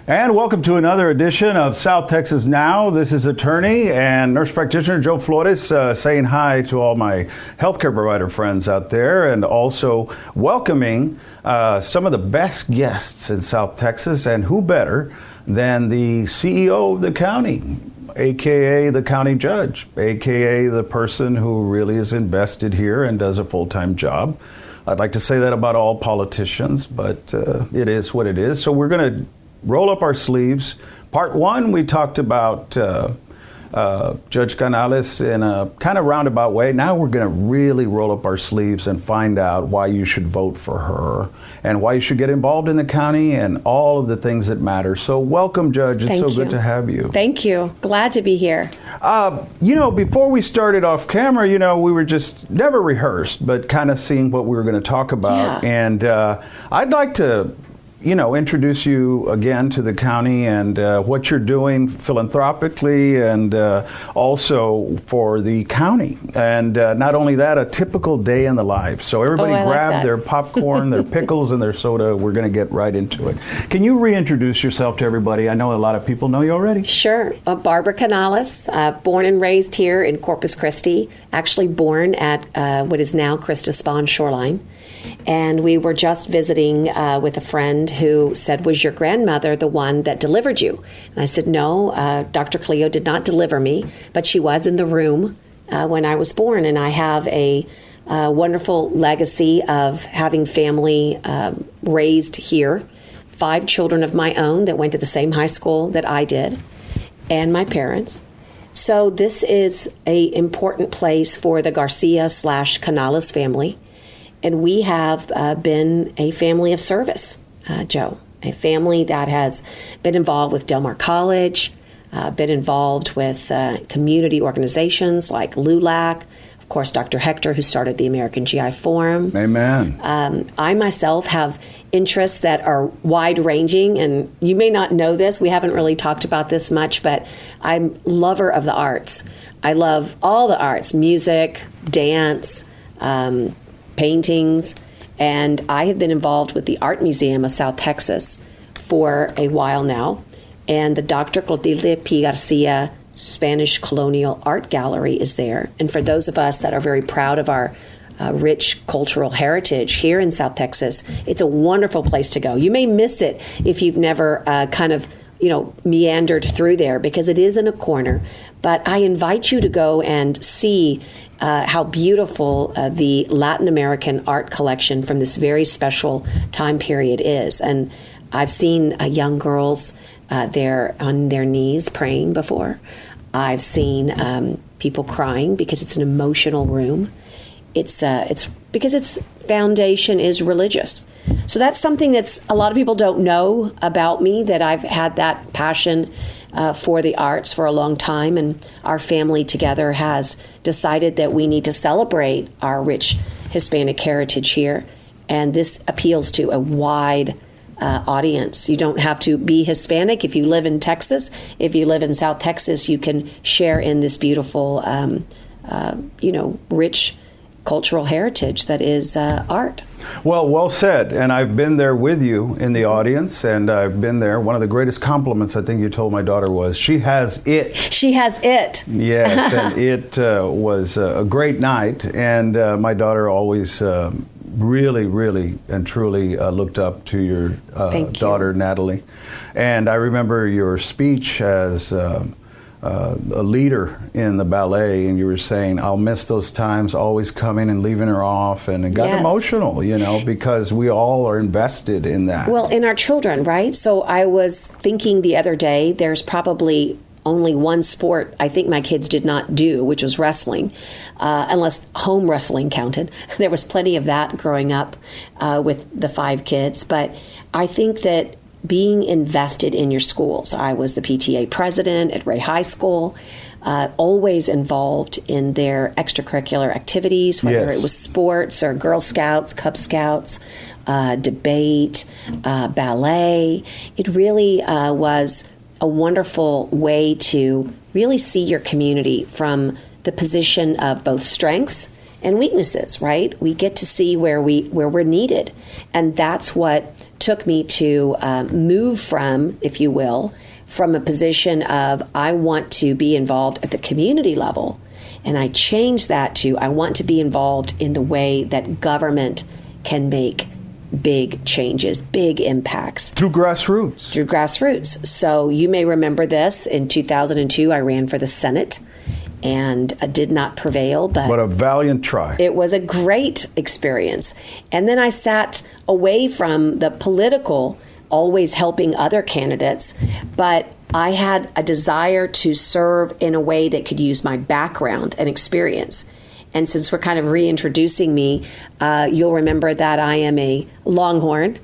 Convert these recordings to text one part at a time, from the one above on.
And welcome to another edition of South Texas Now. This is attorney and nurse practitioner Joe Flores saying hi to all my healthcare provider friends out there, and also welcoming some of the best guests in South Texas. And who better than the CEO of the county, a.k.a. the county judge, a.k.a. the person who really is invested here and does a full-time job. I'd like to say that about all politicians, but it is what it is. So we're going to roll up our sleeves. Part one, we talked about Judge Canales in a kind of roundabout way. Now we're going to really roll up our sleeves and find out why you should vote for her and why you should get involved in the county and all of the things that matter. So welcome, Judge. It's so good to have you. Thank you. Glad to be here. Before we started off camera, we were just never rehearsed, but kind of seeing what we were going to talk about. Yeah. And I'd like to introduce you again to the county and what you're doing philanthropically and also for the county. And not only that, a typical day in the life. So everybody grab their popcorn, their pickles, and their soda. We're going to get right into it. Can you reintroduce yourself to everybody? I know a lot of people know you already. Sure. Barbara Canales, born and raised here in Corpus Christi, actually born at what is now Christus Bond Shoreline. And we were just visiting with a friend who said, was your grandmother the one that delivered you? And I said, no, Dr. Cleo did not deliver me, but she was in the room when I was born. And I have a wonderful legacy of having family raised here, 5 children of my own that went to the same high school that I did, and my parents. So this is an important place for the Garcia/Canales family. And we have been a family of service, Joe, a family that has been involved with Del Mar College, been involved with community organizations like LULAC, of course, Dr. Hector, who started the American GI Forum. Amen. I myself have interests that are wide-ranging, and you may not know this. We haven't really talked about this much, but I'm a lover of the arts. I love all the arts, music, dance, paintings, and I have been involved with the Art Museum of South Texas for a while now, and the Dr. Clotilde P. Garcia Spanish Colonial Art Gallery is there. And for those of us that are very proud of our rich cultural heritage here in South Texas, it's a wonderful place to go. You may miss it if you've never meandered through there, because it is in a corner, but I invite you to go and see how beautiful the Latin American art collection from this very special time period is. And I've seen young girls there on their knees praying before. I've seen people crying because it's an emotional room. It's because its foundation is religious. So that's something that's a lot of people don't know about me, that I've had that passion for the arts for a long time, and our family together has decided that we need to celebrate our rich Hispanic heritage here, and this appeals to a wide audience. You don't have to be Hispanic if you live in Texas. If you live in South Texas, you can share in this beautiful, rich cultural heritage that is art. Well said. And I've been there with you in the audience, and I've been there. One of the greatest compliments I think you told my daughter was, she has it. She has it. Yes, and it was a great night. And my daughter always really, really and truly looked up to your daughter, Natalie. And I remember your speech as a leader in the ballet, and you were saying, I'll miss those times, always coming and leaving her off, and it got emotional, because we all are invested in that. Well, in our children, right? So I was thinking the other day, there's probably only one sport I think my kids did not do, which was wrestling, unless home wrestling counted. There was plenty of that growing up with the 5 kids, but I think that being invested in your schools. I was the PTA president at Ray High School, always involved in their extracurricular activities, whether it was sports or Girl Scouts, Cub Scouts, debate, ballet. It really was a wonderful way to really see your community from the position of both strengths and weaknesses, right? We get to see where we're needed. And that's what took me to move from, if you will, from a position of I want to be involved at the community level. And I changed that to I want to be involved in the way that government can make big changes, big impacts. Through grassroots. Through grassroots. So you may remember this. In 2002, I ran for the Senate and did not prevail. But a valiant try. It was a great experience. And then I sat away from the political, always helping other candidates, but I had a desire to serve in a way that could use my background and experience. And since we're kind of reintroducing me, you'll remember that I am a Longhorn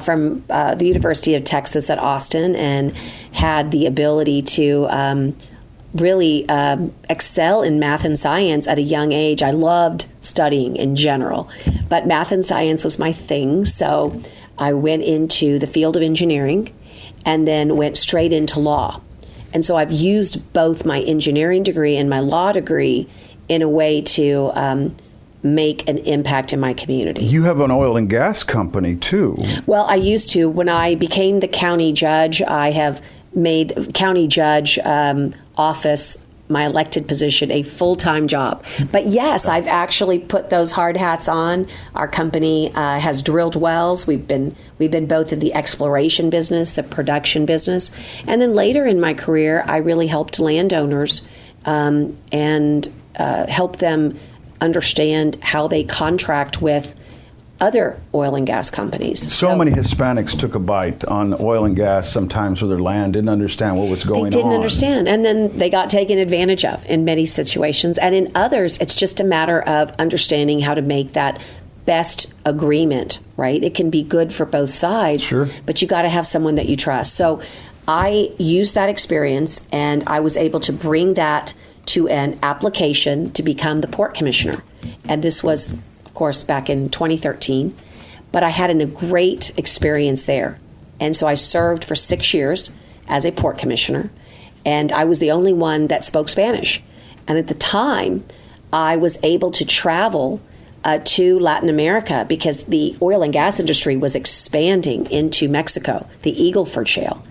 from the University of Texas at Austin, and had the ability to really excel in math and science at a young age. I loved studying in general, but math and science was my thing. So I went into the field of engineering and then went straight into law. And so I've used both my engineering degree and my law degree in a way to make an impact in my community. You have an oil and gas company, too. Well, I used to. When I became the county judge, I have made county judge office, my elected position, a full-time job. But yes, I've actually put those hard hats on. Our company has drilled wells. We've been both in the exploration business, the production business, and then later in my career, I really helped landowners and help them understand how they contract with other oil and gas companies. So many Hispanics took a bite on oil and gas sometimes with their land, didn't understand what was going on. They didn't understand. And then they got taken advantage of in many situations. And in others, it's just a matter of understanding how to make that best agreement, right? It can be good for both sides, sure, but you got to have someone that you trust. So I used that experience, and I was able to bring that to an application to become the port commissioner. And this was, of course, back in 2013. But I had a great experience there. And so I served for 6 years as a port commissioner. And I was the only one that spoke Spanish. And at the time, I was able to travel to Latin America because the oil and gas industry was expanding into Mexico, the Eagle Ford Shale.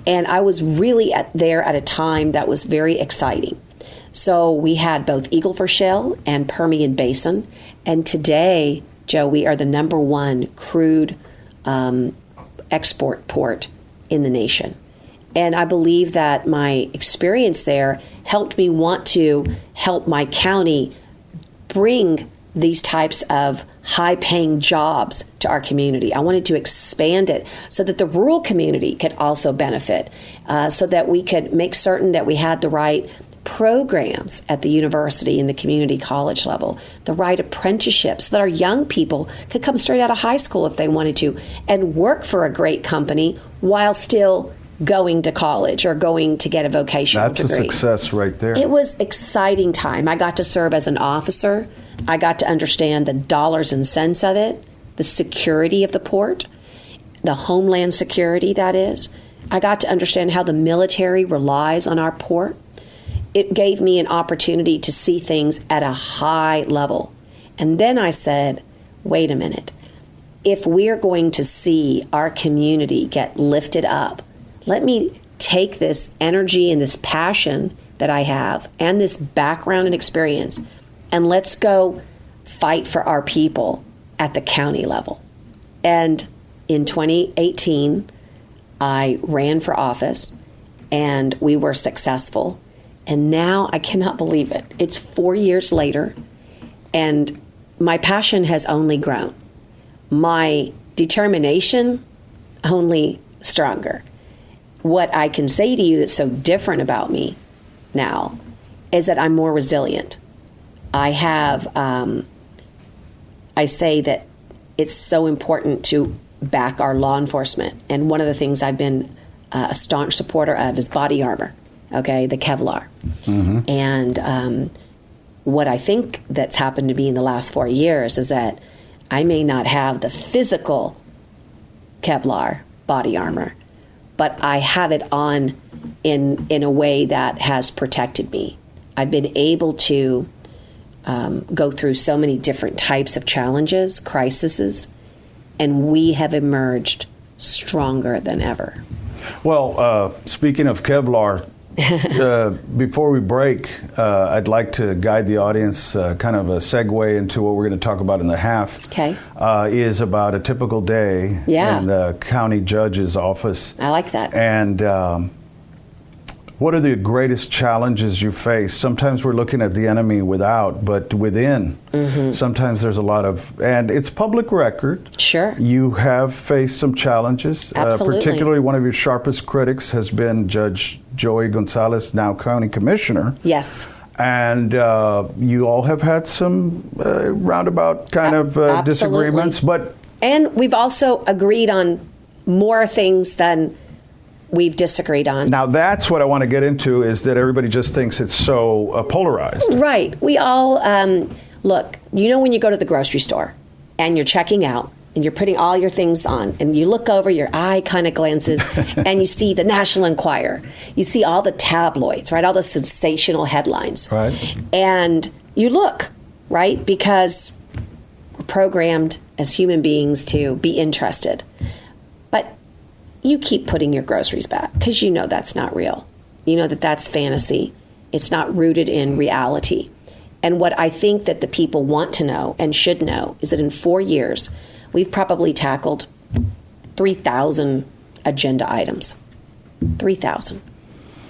And I was really there at a time that was very exciting. So we had both Eagle Ford Shale and Permian Basin. And today, Joe, we are the #1 crude export port in the nation. And I believe that my experience there helped me want to help my county bring these types of high-paying jobs to our community. I wanted to expand it so that the rural community could also benefit, so that we could make certain that we had the right programs at the university and the community college level, the right apprenticeships, so that our young people could come straight out of high school if they wanted to and work for a great company while still going to college or going to get a vocational degree. That's a success right there. It was exciting time. I got to serve as an officer. I got to understand the dollars and cents of it, the security of the port, the homeland security, that is. I got to understand how the military relies on our port. It gave me an opportunity to see things at a high level. And then I said, wait a minute. If we're going to see our community get lifted up, let me take this energy and this passion that I have and this background and experience, and let's go fight for our people at the county level. And in 2018, I ran for office, and we were successful. And now I cannot believe it. It's 4 years later, and my passion has only grown. My determination only stronger. What I can say to you that's so different about me now is that I'm more resilient. I have, I say that it's so important to back our law enforcement. And one of the things I've been a staunch supporter of is body armor. Okay, the Kevlar. Mm-hmm. And what I think that's happened to me in the last 4 years is that I may not have the physical Kevlar body armor, but I have it on in a way that has protected me. I've been able to go through so many different types of challenges, crises, and we have emerged stronger than ever. Well, speaking of Kevlar, before we break, I'd like to guide the audience, kind of a segue into what we're going to talk about in the half. Okay. Is about a typical day in the county judge's office. I like that. And what are the greatest challenges you face? Sometimes we're looking at the enemy without, but within, sometimes there's a lot of, and it's public record. Sure. You have faced some challenges. Absolutely. Particularly one of your sharpest critics has been Judge Joey Gonzalez, now county commissioner. Yes. And you all have had some roundabout kind of disagreements. And we've also agreed on more things than we've disagreed on. Now that's what I want to get into, is that everybody just thinks it's so polarized. Right. We all, look, when you go to the grocery store and you're checking out and you're putting all your things on and you look over, your eye kind of glances and you see the National Enquirer. You see all the tabloids, right? All the sensational headlines. Right. And you look, right? Because we're programmed as human beings to be interested. But you keep putting your groceries back because you know that's not real. You know that that's fantasy. It's not rooted in reality. And what I think that the people want to know and should know is that in 4 years, we've probably tackled 3,000 agenda items. 3,000.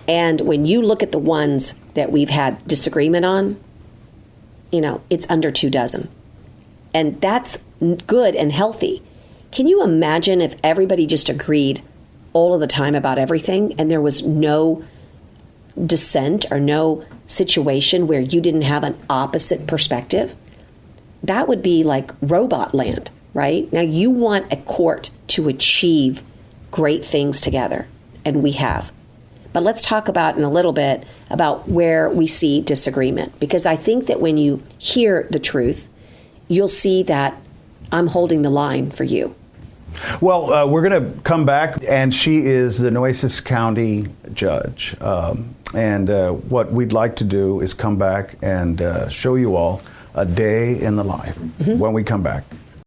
And when you look at the ones that we've had disagreement on, it's under 2 dozen. And that's good and healthy. Can you imagine if everybody just agreed all of the time about everything and there was no dissent or no situation where you didn't have an opposite perspective? That would be like robot land, right? Now you want a court to achieve great things together, and we have. But let's talk about in a little bit about where we see disagreement, because I think that when you hear the truth, you'll see that I'm holding the line for you. Well, we're going to come back, and she is the Nueces County judge. And what we'd like to do is come back and show you all a day in the life when we come back.